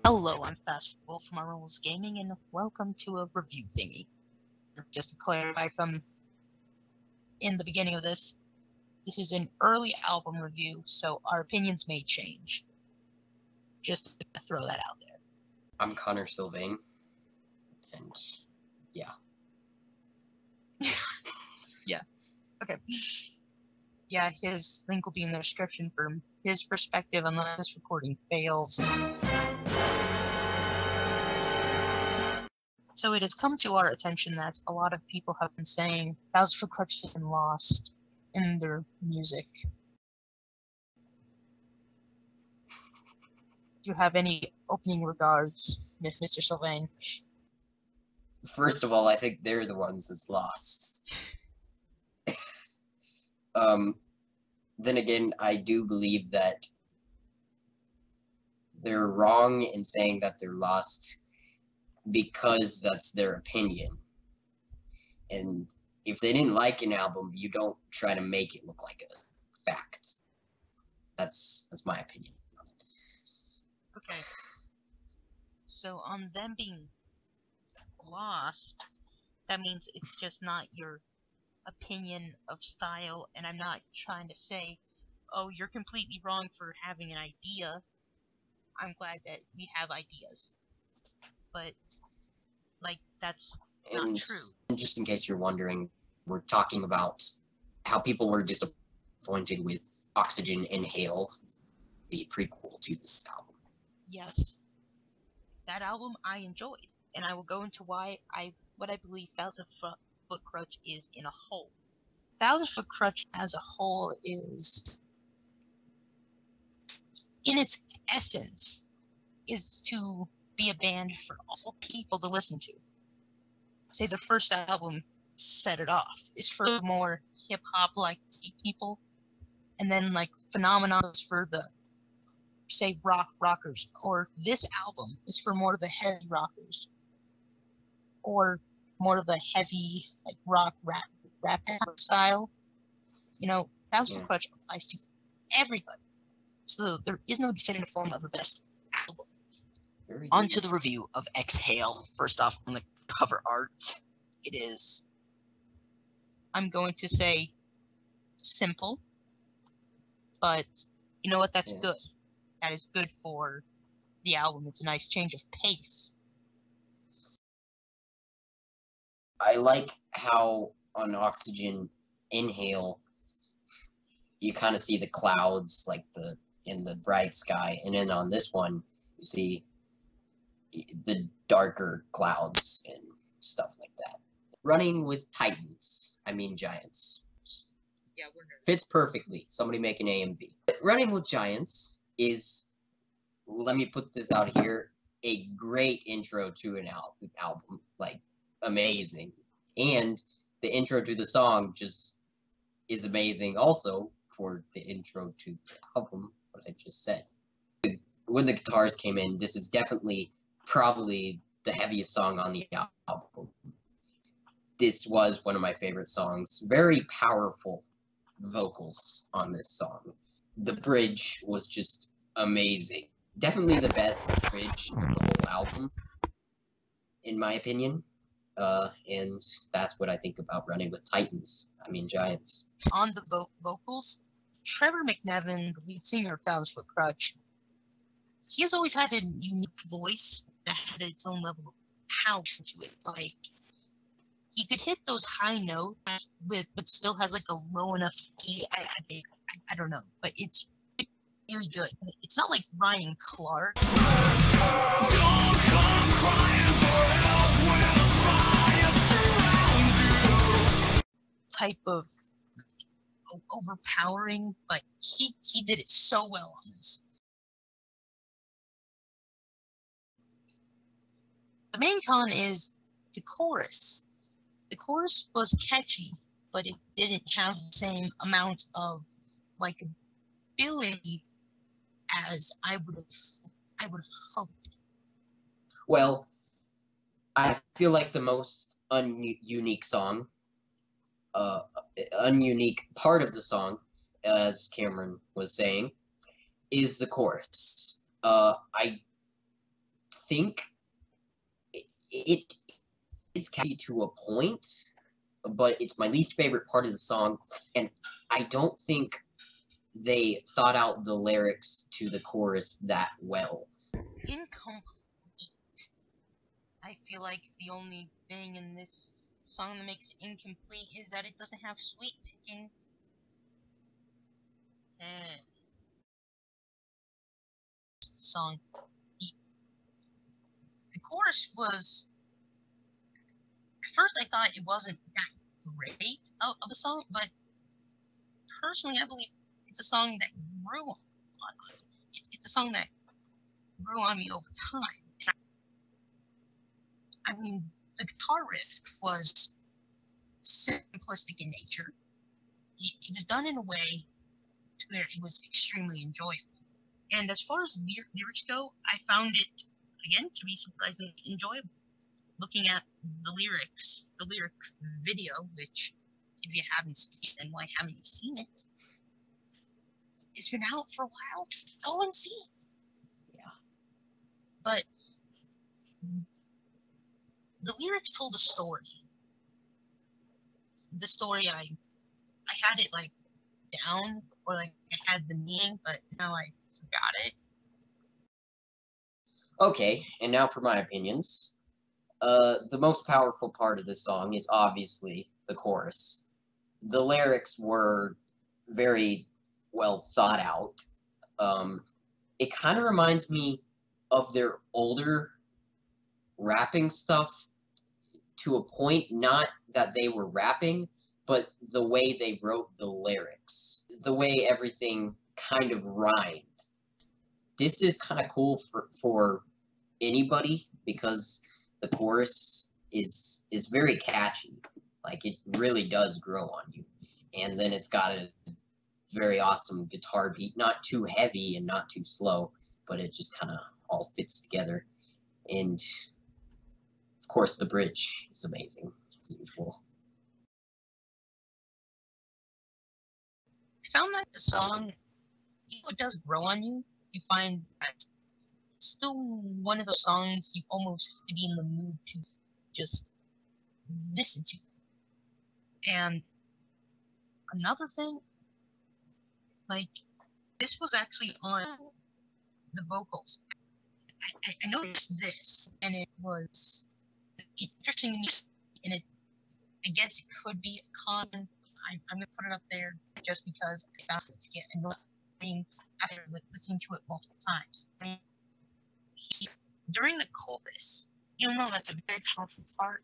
Hello, I'm Fast Wolf from Our Rules Gaming, and welcome to a review thingy. Just to clarify from in the beginning of this is an early album review, so our opinions may change. Just to throw that out there. I'm Connor Sylvain, and yeah. Yeah. Okay. Yeah, his link will be in the description from his perspective unless this recording fails. So it has come to our attention that a lot of people have been saying Thousand Foot Crutch has been lost in their music. Do you have any opening regards, Mr. Sylvain? First of all, I think they're the ones that's lost. Then again, I do believe that they're wrong in saying that they're lost because that's their opinion. And if they didn't like an album, you don't try to make it look like a fact. That's my opinion on it. Okay. So on them being lost, that means it's just not your opinion of style, and I'm not trying to say, oh, you're completely wrong for having an idea. I'm glad that we have ideas. But, like, that's not true. And just in case you're wondering, we're talking about how people were disappointed with Oxygen Inhale, the prequel to this album. Yes. That album I enjoyed, and I will go into what I believe Thousand Foot Crutch is in a whole. Thousand Foot Crutch as a whole is, in its essence, is to be a band for all people to listen to. Say the first album set it off, is for more hip-hop like people, and then like Phenomenon is for the, say, rockers, or this album is for more of the heavy rockers, or more of the heavy like rock rap style. You know, Thousand Foot Crutch applies to everybody. So there is no definitive form of the best album. On to the review of Exhale. First off, on the cover art, it is, I'm going to say, simple, but you know what? That's good. That is good for the album. It's a nice change of pace. I like how on Oxygen Inhale, you kind of see the clouds like in the bright sky, and then on this one, you see the darker clouds and stuff like that. Running with Titans, I mean Giants. Yeah, we're nervous. Fits perfectly. Somebody make an AMV. Running with Giants is, let me put this out here, a great intro to an album. Like, amazing. And the intro to the song just is amazing also for the intro to the album, what I just said. When the guitars came in, this is definitely probably the heaviest song on the album. This was one of my favorite songs. Very powerful vocals on this song. The bridge was just amazing. Definitely the best bridge of the whole album, in my opinion. And that's what I think about Running with Titans. I mean Giants. On the vocals, Trevor McNevin, the lead singer of Thousand Foot Crutch, he has always had a unique voice that had its own level of power to it. Like, he could hit those high notes but still has like a low enough key. I don't know, but it's really good. It's not like Ryan Clark. Don't come crying for help when fire surrounds you. Type of overpowering, but he did it so well on this. The main con is the chorus. The chorus was catchy, but it didn't have the same amount of likability as I would have hoped. Well, I feel like the most ununique song, ununique part of the song, as Cameron was saying, is the chorus. I think it is catchy to a point, but it's my least favorite part of the song, and I don't think they thought out the lyrics to the chorus that well. Incomplete. I feel like the only thing in this song that makes it incomplete is that it doesn't have sweet picking. Song. The chorus was, at first I thought it wasn't that great of a song, but personally I believe it's a song that grew on me. It's a song that grew on me over time. I mean, the guitar riff was simplistic in nature. It was done in a way to where it was extremely enjoyable. And as far as lyrics go, I found it, again, to be surprisingly enjoyable. Looking at the lyric video, which, if you haven't seen it, then why haven't you seen it? It's been out for a while. Go and see it. Yeah. But the lyrics told a story. The story, I had it like down, or like I had the meaning, but now I forgot it. Okay, and now for my opinions. The most powerful part of this song is obviously the chorus. The lyrics were very well thought out. It kind of reminds me of their older rapping stuff to a point, not that they were rapping, but the way they wrote the lyrics, the way everything kind of rhymed. This is kind of cool for anybody because the chorus is very catchy. Like, it really does grow on you. And then it's got a very awesome guitar beat, not too heavy and not too slow, but it just kind of all fits together. And of course, the bridge is amazing, as usual. I found that the song, even though it does grow on you, you find that it's still one of those songs you almost have to be in the mood to just listen to. And another thing, like, this was actually on the vocals. I noticed this, and it was interesting to me, and I guess it could be a con. I'm going to put it up there just because I found it to get annoying after listening to it multiple times. I mean, during the chorus, even though that's a very powerful part,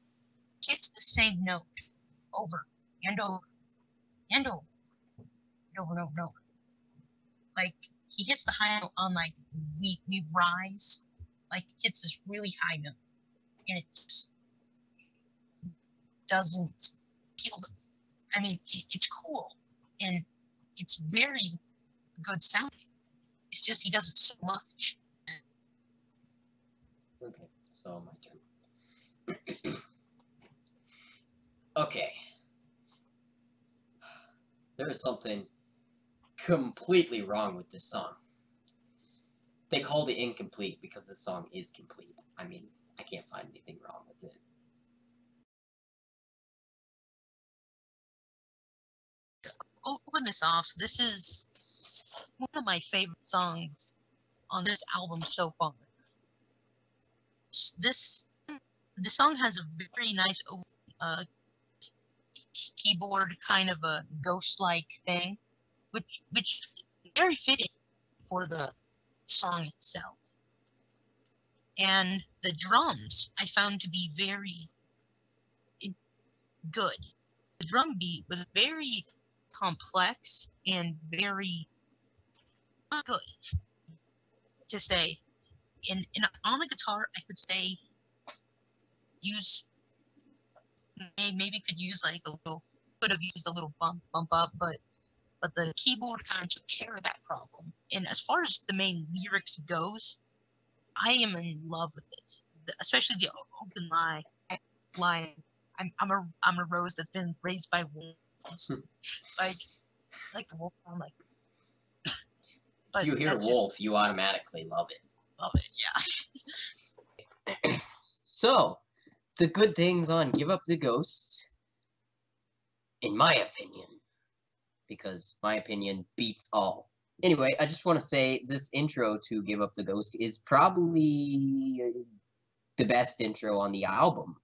he hits the same note over and over and over and over and over and over. Like, he hits the high note on, like, we rise, like, hits this really high note, and it just doesn't feel. I mean, it's cool, and it's very good sounding. It's just he does it so much. Okay, so my turn. Okay. There is something completely wrong with this song. They called it incomplete because the song is complete. I mean, I can't find anything wrong with it. Open this off. This is one of my favorite songs on this album so far. The song has a very nice keyboard kind of a ghost-like thing, which very fitting for the song itself. And the drums I found to be very good. The drum beat was very complex and very good to say. And on the guitar, I could say maybe could use like could have used a little bump up, but the keyboard kind of took care of that problem. And as far as the main lyrics goes, I am in love with it, especially the open line. I'm a rose that's been raised by wolves, like the wolf sound like. If you hear wolf, you automatically love it. Love it, yeah. So, the good things on Give Up the Ghost, in my opinion, because my opinion beats all. Anyway, I just want to say this intro to Give Up the Ghost is probably the best intro on the album,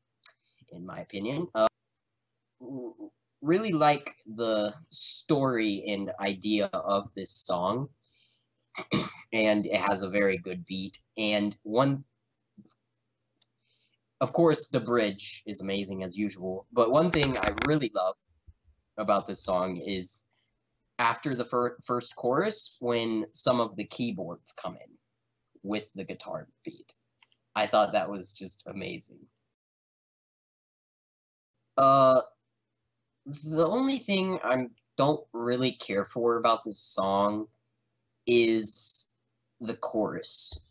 in my opinion. Really like the story and idea of this song, and it has a very good beat. And of course, the bridge is amazing as usual. But one thing I really love about this song is after the first chorus, when some of the keyboards come in with the guitar beat. I thought that was just amazing. The only thing I don't really care for about this song is the chorus.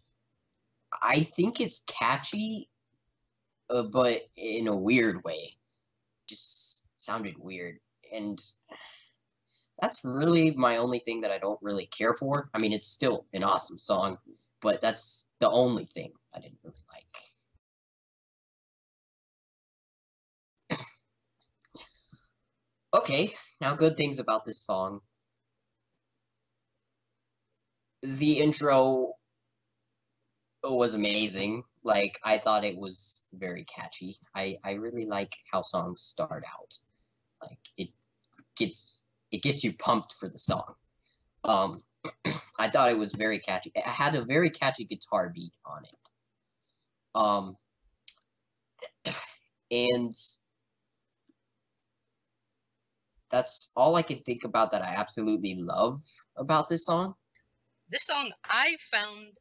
I think it's catchy, but in a weird way. Just sounded weird. And that's really my only thing that I don't really care for. I mean, it's still an awesome song, but that's the only thing I didn't really like. Okay, now good things about this song. The intro was amazing. Like, I thought it was very catchy. I really like how songs start out. Like, it gets you pumped for the song. I thought it was very catchy. It had a very catchy guitar beat on it. And that's all I can think about that I absolutely love about this song. This song I found,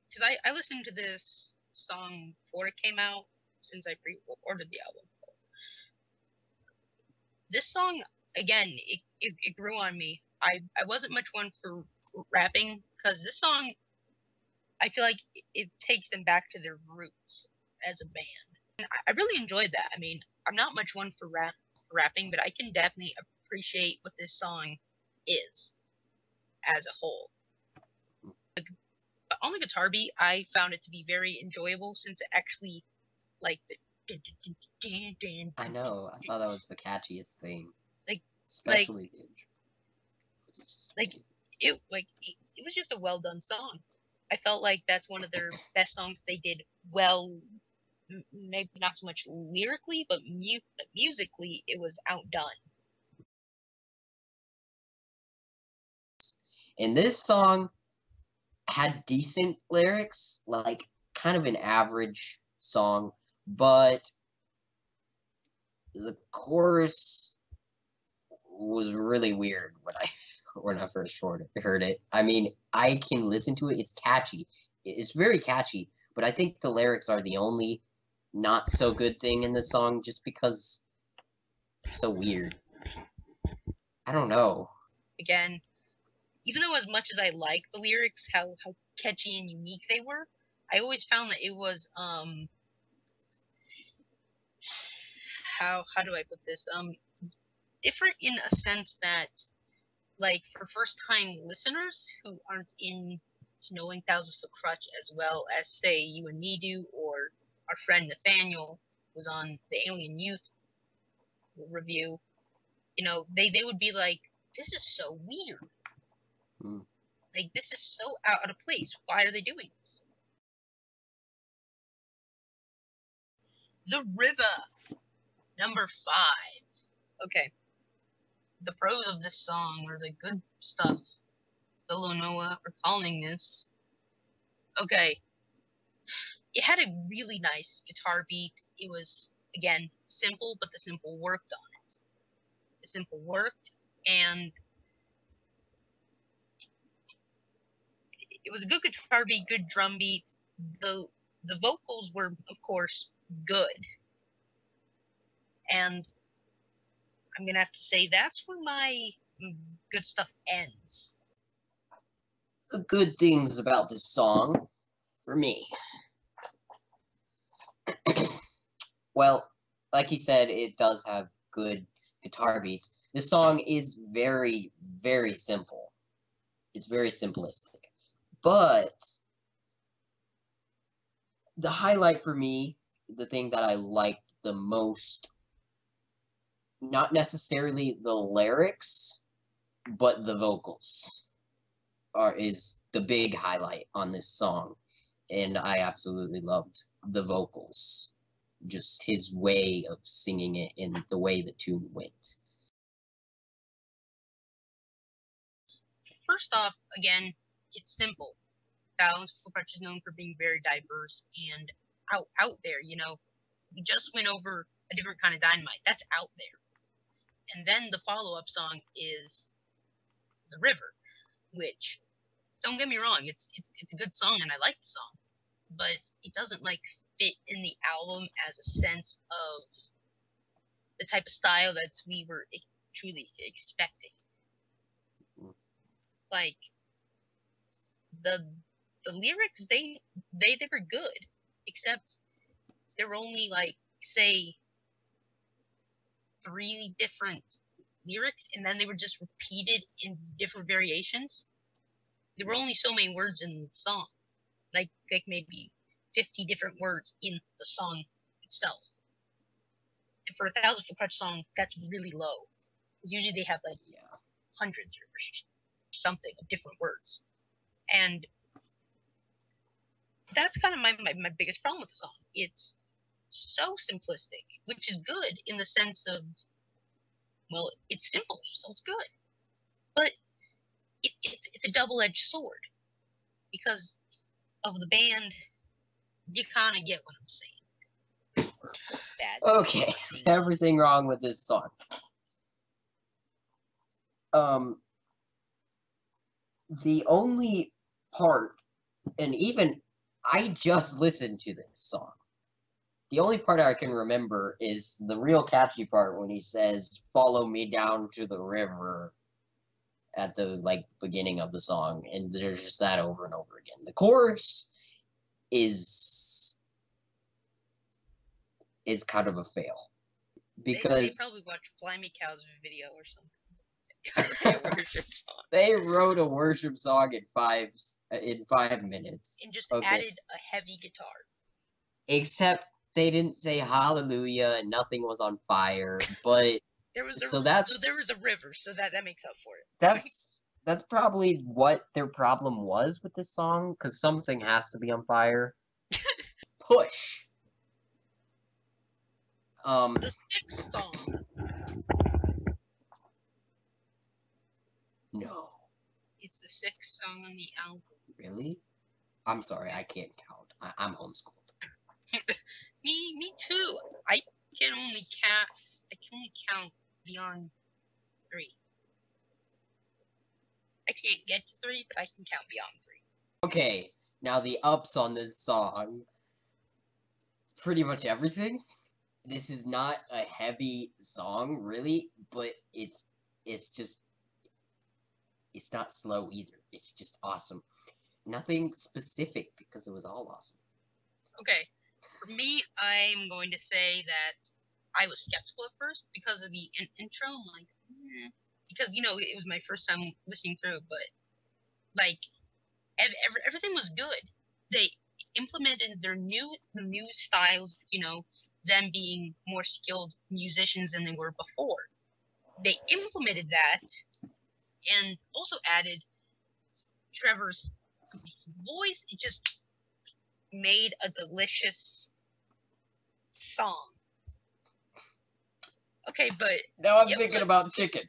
because I listened to this song before it came out, since I pre-ordered the album. This song, again, it grew on me. I wasn't much one for rapping, because this song, I feel like it takes them back to their roots as a band. And I really enjoyed that. I mean, I'm not much one for rapping, but I can definitely appreciate what this song is as a whole. But on the guitar beat, I found it to be very enjoyable, since it actually, like, the I know. I thought that was the catchiest thing. Like, especially the intro. It's just amazing. It was just a well done song. I felt like that's one of their best songs they did well. Maybe not so much lyrically, but musically, it was outdone. And this song had decent lyrics, like kind of an average song, but the chorus was really weird when I first heard it. I mean, I can listen to it. It's catchy. It's very catchy, but I think the lyrics are the only not so good thing in the song, just because they're so weird. I don't know. Again, even though as much as I like the lyrics, how catchy and unique they were, I always found that it was how do I put this, different in a sense that, like, for first time listeners who aren't in to knowing Thousand Foot Crutch as well as, say, you and me do, or our friend Nathaniel was on the Alien Youth review, you know, they would be like, this is so weird. Like, this is so out of place. Why are they doing this? The River, number 5. Okay. The pros of this song, or the good stuff, still don't know what we're calling this. Okay. It had a really nice guitar beat. It was, again, simple, but the simple worked on it. The simple worked, and it was a good guitar beat, good drum beat. The vocals were, of course, good. And I'm going to have to say that's where my good stuff ends. The good things about this song, for me. Well, like he said, it does have good guitar beats. This song is very, very simple. It's very simplistic. But the highlight for me, the thing that I liked the most, not necessarily the lyrics, but the vocals is the big highlight on this song. And I absolutely loved the vocals. Just his way of singing it and the way the tune went. First off, again, it's simple. Thousands of Crutch is known for being very diverse and out there, you know. We just went over a different kind of dynamite. That's out there. And then the follow-up song is The River, which, don't get me wrong, it's a good song and I like the song, but it doesn't like fit in the album as a sense of the type of style that we were truly expecting. Like the lyrics, they were good, except there were only like, say, 3 different lyrics, and then they were just repeated in different variations. There were only so many words in the song, like maybe 50 different words in the song itself. And for a 1,000-Foot Crutch song, that's really low, because usually they have like hundreds or something of different words. And that's kind of my biggest problem with the song. It's so simplistic, which is good in the sense of, well, it's simple, so it's good. But it's a double-edged sword, because of the band, you kind of get what I'm saying. Okay, everything wrong with this song. The only part, and even I just listened to this song. The only part I can remember is the real catchy part when he says, "Follow me down to the river," at the beginning of the song, and there's just that over and over again. The chorus is kind of a fail, because they probably watched Fly Me Cow's video or something. A worship song. They wrote a worship song in 5 minutes. And just added a heavy guitar. Except they didn't say hallelujah and nothing was on fire, but there was a river, so that makes up for it. That's probably what their problem was with this song, because something has to be on fire. Push. The 6th song. No. It's the 6th song on the album. Really? I'm sorry, I can't count. I'm homeschooled. Me too. I can only count beyond 3. I can't get to 3, but I can count beyond 3. Okay, now the ups on this song. Pretty much everything. This is not a heavy song, really, but it's not slow either. It's just awesome. Nothing specific, because it was all awesome. Okay, for me, I'm going to say that I was skeptical at first because of the intro. I'm like, because it was my first time listening through, but everything was good. They implemented the new styles. Them being more skilled musicians than they were before. They implemented that, and also added Trevor's amazing voice. It just made a delicious song. Okay, but now I'm thinking about chicken.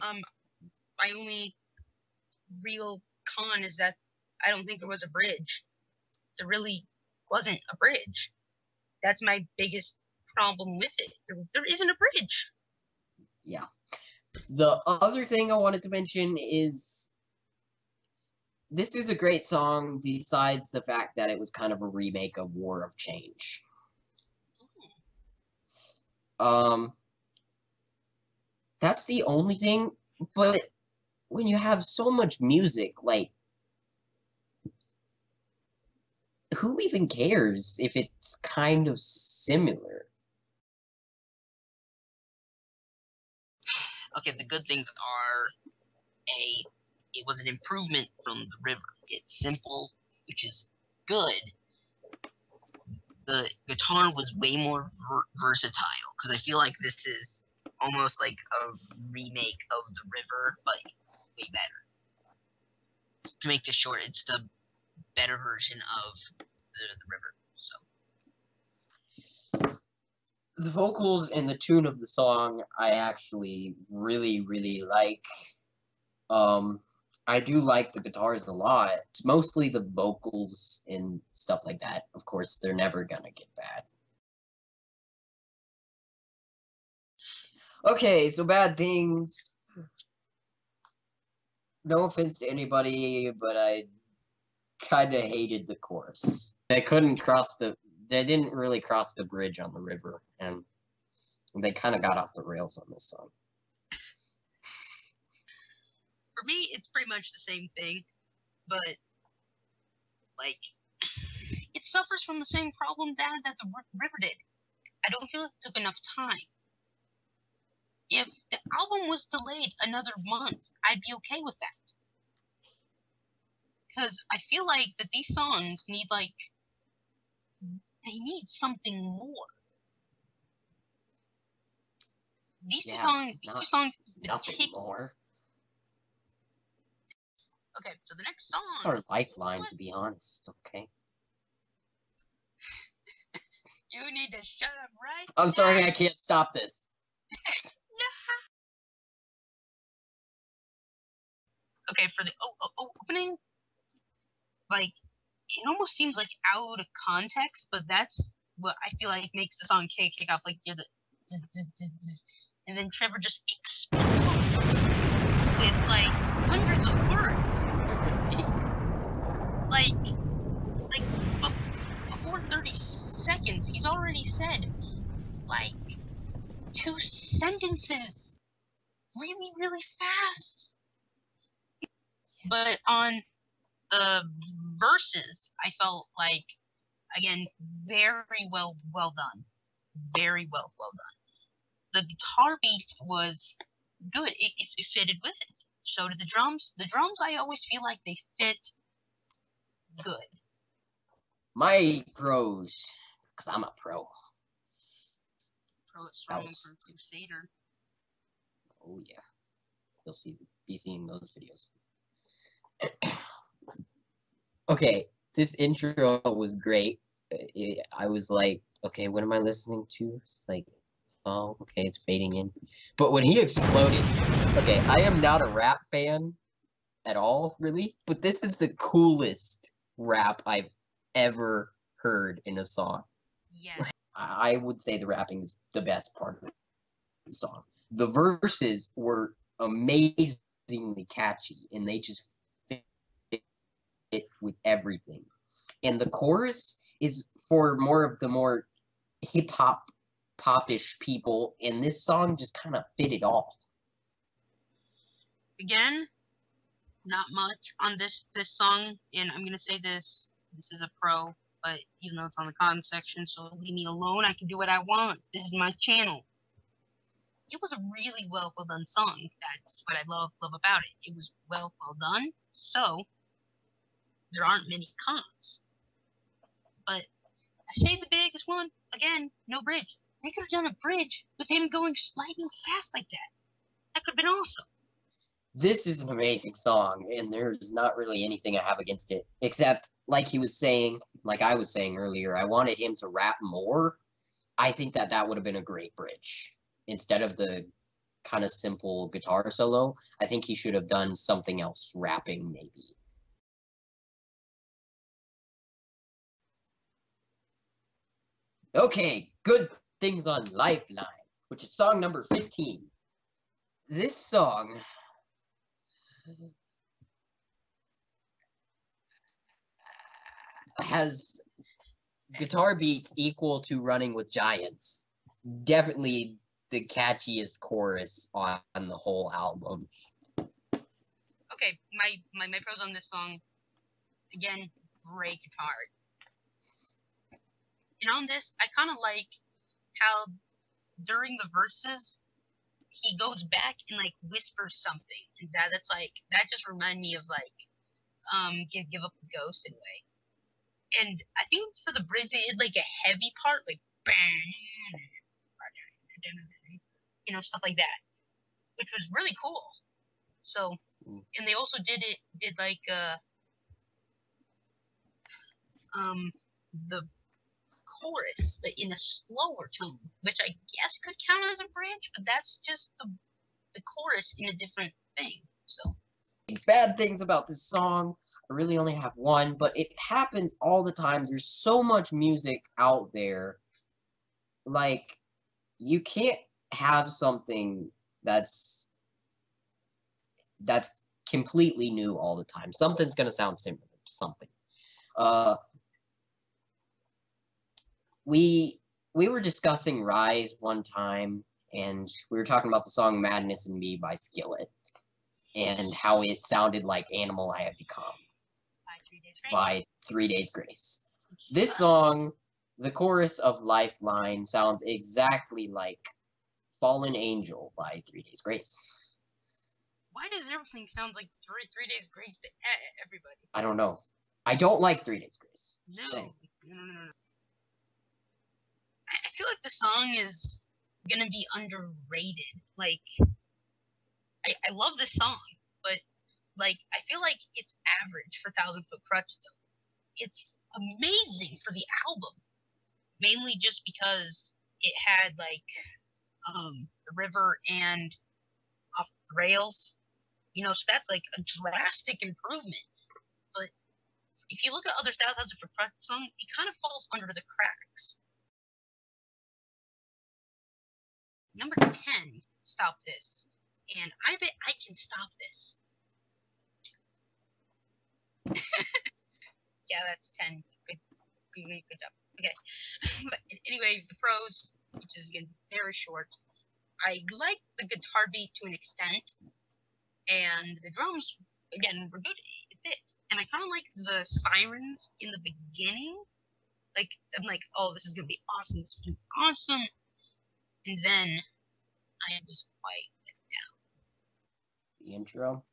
My only real con is that I don't think there was a bridge. There really wasn't a bridge. That's my biggest problem with it. There isn't a bridge. Yeah. The other thing I wanted to mention is this is a great song, besides the fact that it was kind of a remake of War of Change. That's the only thing, but when you have so much music, who even cares if it's kind of similar? Okay, the good things are, A, it was an improvement from the river. It's simple, which is good. The guitar was way more versatile, because I feel like this is almost like a remake of the river, but way better. To make this short, it's the better version of the river. So the vocals and the tune of the song I actually really like. I do like the guitars a lot. It's mostly the vocals and stuff like that. Of course, they're never gonna get bad. Okay, so bad things. No offense to anybody, but I kind of hated the chorus. They didn't really cross the bridge on the river, and they kind of got off the rails on this song. for me, it's pretty much the same thing, but like it suffers from the same problem that the river did. I don't feel it took enough time. If the album was delayed another month, I'd be okay with that. Because I feel like that these songs need they need something more. These two songs, nothing more. Okay, so the next song. It's just our lifeline, to be honest. Okay. You need to shut up, right? I'm sorry, I can't stop this. Okay, for the opening, like, it almost seems like out of context, but that's what I feel like makes the song kick off. Like, you're the and then Trevor just explodes with like hundreds of words. like before 30 seconds, he's already said like 2 sentences really fast. But on the verses, I felt like, again, very well done. Very well done. The guitar beat was good. It fitted with it. So did the drums. The drums, I always feel like they fit good. My pros, because I'm a pro. Pro at strong for Crusader. Oh yeah, you'll be seeing those videos. Okay, this intro was great. I was like, okay, what am I listening to? It's like, oh, okay, it's fading in. But when he exploded, okay, I am not a rap fan at all, really, but this is the coolest rap I've ever heard in a song. Yes. I would say the rapping is the best part of the song. The verses were amazingly catchy, and they just fit with everything. And the chorus is for more of the more hip-hop, pop-ish people, and this song just kind of fit it all. Again, not much on this song, and I'm gonna say this is a pro, but even though it's on the con section, so leave me alone. I can do what I want. This is my channel. It was a really well done song. That's what I love about it. It was well done, so there aren't many cons. But I say the biggest one, again, no bridge. They could have done a bridge with him going lightning fast like that. That could have been awesome. This is an amazing song, and there's not really anything I have against it, except, like he was saying, like I was saying earlier, I wanted him to rap more. I think that would have been a great bridge. Instead of the kind of simple guitar solo, I think he should have done something else, rapping maybe. Okay, Good Things on Lifeline, which is song number 15. This song has guitar beats equal to Running with Giants. Definitely the catchiest chorus on the whole album. Okay, my pros on this song, again, great guitar. And on this, I kind of like how during the verses, he goes back and like whispers something, and that's like that just reminded me of like give up the ghost in a way. And I think for the bridge they did like a heavy part, like bang, stuff like that, which was really cool. So, and they also did like the chorus, but in a slower tone, which I guess could count as a bridge, but that's just the chorus in a different thing. So, bad things about this song, I really only have one, but it happens all the time. There's so much music out there. Like, you can't have something that's completely new all the time. Something's gonna sound similar to something. We were discussing Rise one time, and we were talking about the song Madness in Me by Skillet, and how it sounded like Animal I Have Become by 3 Days Grace. This song, the chorus of Lifeline, sounds exactly like Fallen Angel by 3 Days Grace. Why does everything sound like 3 Days Grace to everybody? I don't know. I don't like 3 Days Grace. No. I feel like the song is gonna be underrated. Like, I love this song, but like I feel like it's average for Thousand Foot Crutch though. It's amazing for the album, mainly just because it had like the river and Off the Rails, so that's like a drastic improvement. But if you look at other Thousand Foot Crutch songs, it kind of falls under the cracks. Number 10, Stop This. And I bet I can stop this. Yeah, that's 10. Good job. Okay. But anyway, the pros, which is again very short. I like the guitar beat to an extent, and the drums again were good. It fit, and I kind of like the sirens in the beginning. Like I'm like, oh, this is gonna be awesome. This is gonna be awesome, and then I was quite let down. The intro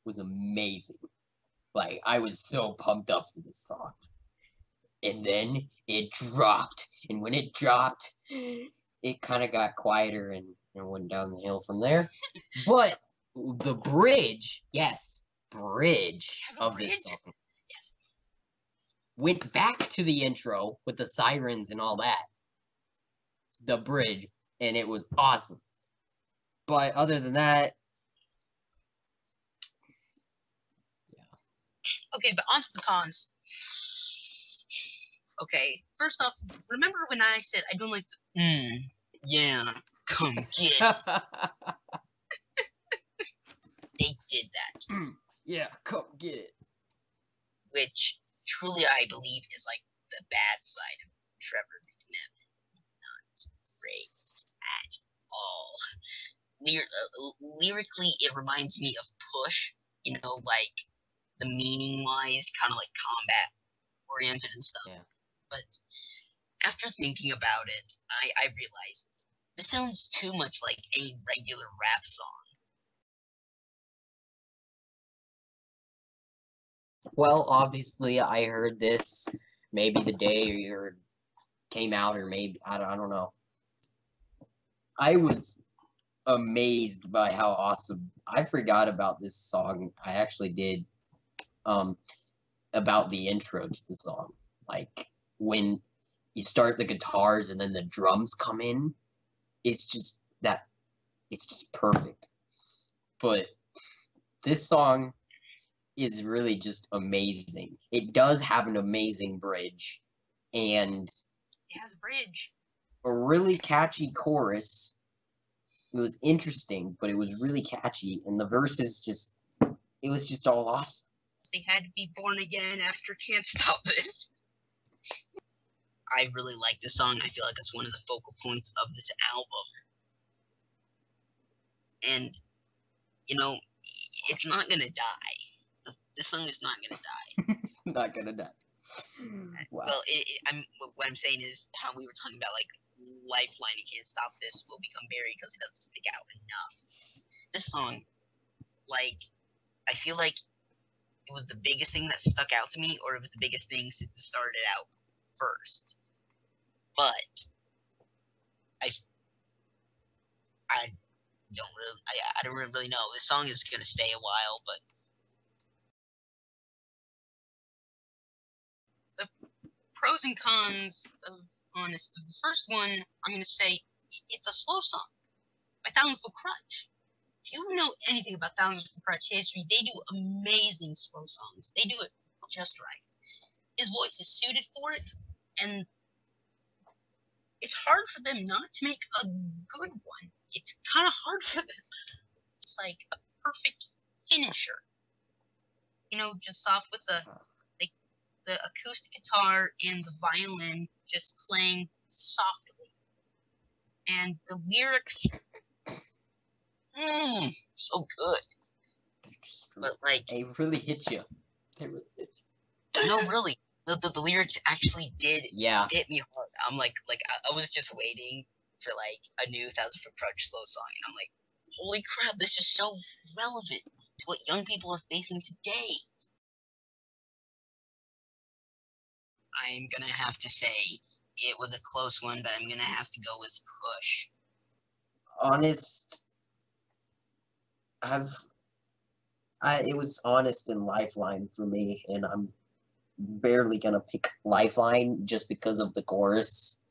was amazing. Like, I was so pumped up for this song. And then it dropped. And when it dropped, it kind of got quieter and went down the hill from there. But the bridge, of this song, went back to the intro with the sirens and all that. The bridge, and it was awesome. But other than that, okay, but on to the cons. Okay, first off, remember when I said I don't like the yeah, come get it. They did that. Yeah, come get it. Which, truly, I believe is like the bad side of Trevor McNevin. Not great at all. Lyrically, it reminds me of Push, like the meaning-wise, kind of like combat-oriented and stuff. Yeah. But after thinking about it, I realized this sounds too much like a regular rap song. Well, obviously, I heard this maybe the day it came out, or maybe, I don't know. I was amazed by how awesome. I forgot about this song. I actually did, about the intro to the song. Like, when you start the guitars and then the drums come in, it's just perfect. But this song is really just amazing. It does have an amazing bridge, and it has a bridge, a really catchy chorus. It was interesting, but it was really catchy, and the verses it was just all awesome. They had to be born again after Can't Stop This. I really like this song. I feel like it's one of the focal points of this album. And, it's not gonna die. This song is not gonna die. Not gonna die. Wow. Well, what I'm saying is how we were talking about, like, Lifeline, You Can't Stop This will become buried because it doesn't stick out enough. This song, like, I feel like it was the biggest thing that stuck out to me, or it was the biggest thing since it started out first. But I don't really know. This song is gonna stay a while, but The pros and cons of Honest. The first one, I'm gonna say it's a slow song by Thousand Foot Crutch. If you know anything about Thousand Foot Crutch history, they do amazing slow songs. They do it just right. His voice is suited for it, and it's hard for them not to make a good one. It's kind of hard for them. It's like a perfect finisher. You know, just off with the acoustic guitar and the violin just playing softly. And the lyrics, so good. But like, they really hit you. No, really, the lyrics actually did hit me hard. I'm like I was just waiting for like a new Thousand Foot Crutch slow song, and I'm like, holy crap, this is so relevant to what young people are facing today. I'm gonna have to say it was a close one, but I'm gonna have to go with Push. Honest, it was Honest and Lifeline for me, and I'm barely gonna pick Lifeline just because of the chorus.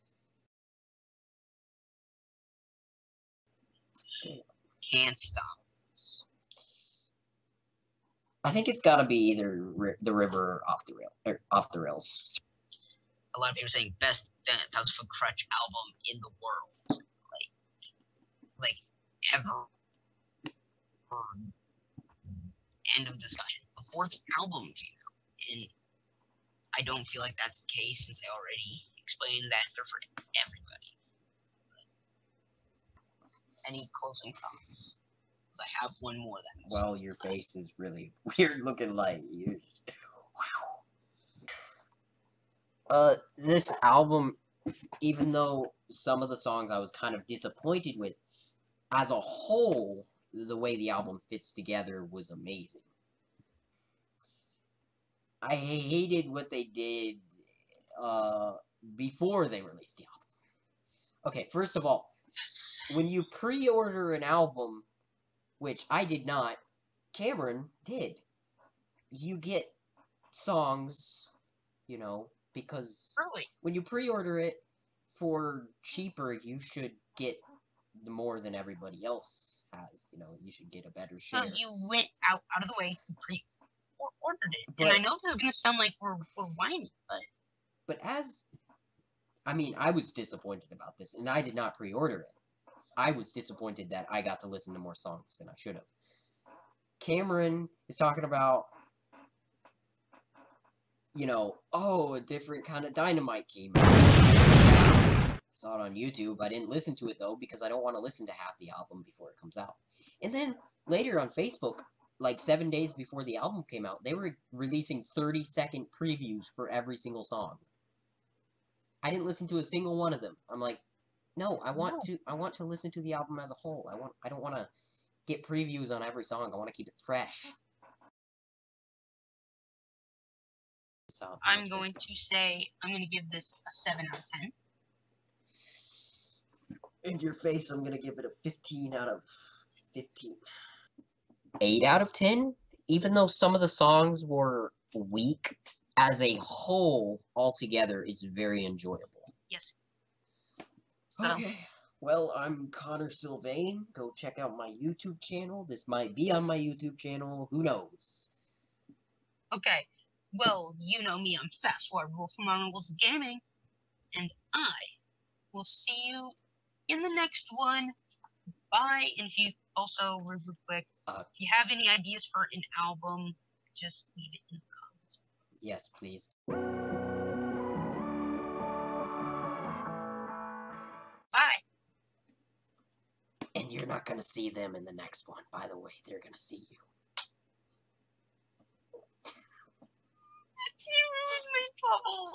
Can't Stop This. I think it's gotta be either The River or Off the Rails. A lot of people saying best Thousand Foot Crutch album in the world, like ever. End of discussion. Before the album came out, and I don't feel like that's the case since I already explained that they're for everybody. But any closing thoughts? Because I have one more that. Well, your face is really weird looking, like you. This album, even though some of the songs I was kind of disappointed with, as a whole, the way the album fits together was amazing. I hated what they did before they released the album. Okay, first of all, when you pre-order an album, which I did not, Cameron did, you get songs, you know, because when you pre-order it for cheaper, you should get more than everybody else has. You know, you should get a better share. Because you went out of the way to pre-ordered it. But, and I know this is going to sound like we're whiny, but I was disappointed about this, and I did not pre-order it. I was disappointed that I got to listen to more songs than I should have. Cameron is talking about, you know, a different kind of Dynamite came out. I saw it on YouTube. I didn't listen to it, though, because I don't want to listen to half the album before it comes out. And then later on Facebook, like 7 days before the album came out, they were releasing 30-second previews for every single song. I didn't listen to a single one of them. I'm like, no, I want to listen to the album as a whole. I don't want to get previews on every song. I want to keep it fresh. So I'm going to say I'm going to give this a 7 out of 10. In your face, I'm going to give it a 15 out of 15. 8 out of 10? Even though some of the songs were weak, as a whole, altogether, it's very enjoyable. Yes. So. Okay. Well, I'm Connor Sylvain. Go check out my YouTube channel. This might be on my YouTube channel. Who knows? Okay. Well, you know me. I'm Fast Wired Wolf from Arnold's Gaming. And I will see you in the next one. Bye. And if you also, real quick, if you have any ideas for an album, just leave it in the comments. Yes, please. Bye. And you're not going to see them in the next one, by the way. They're going to see you. You ruined my trouble.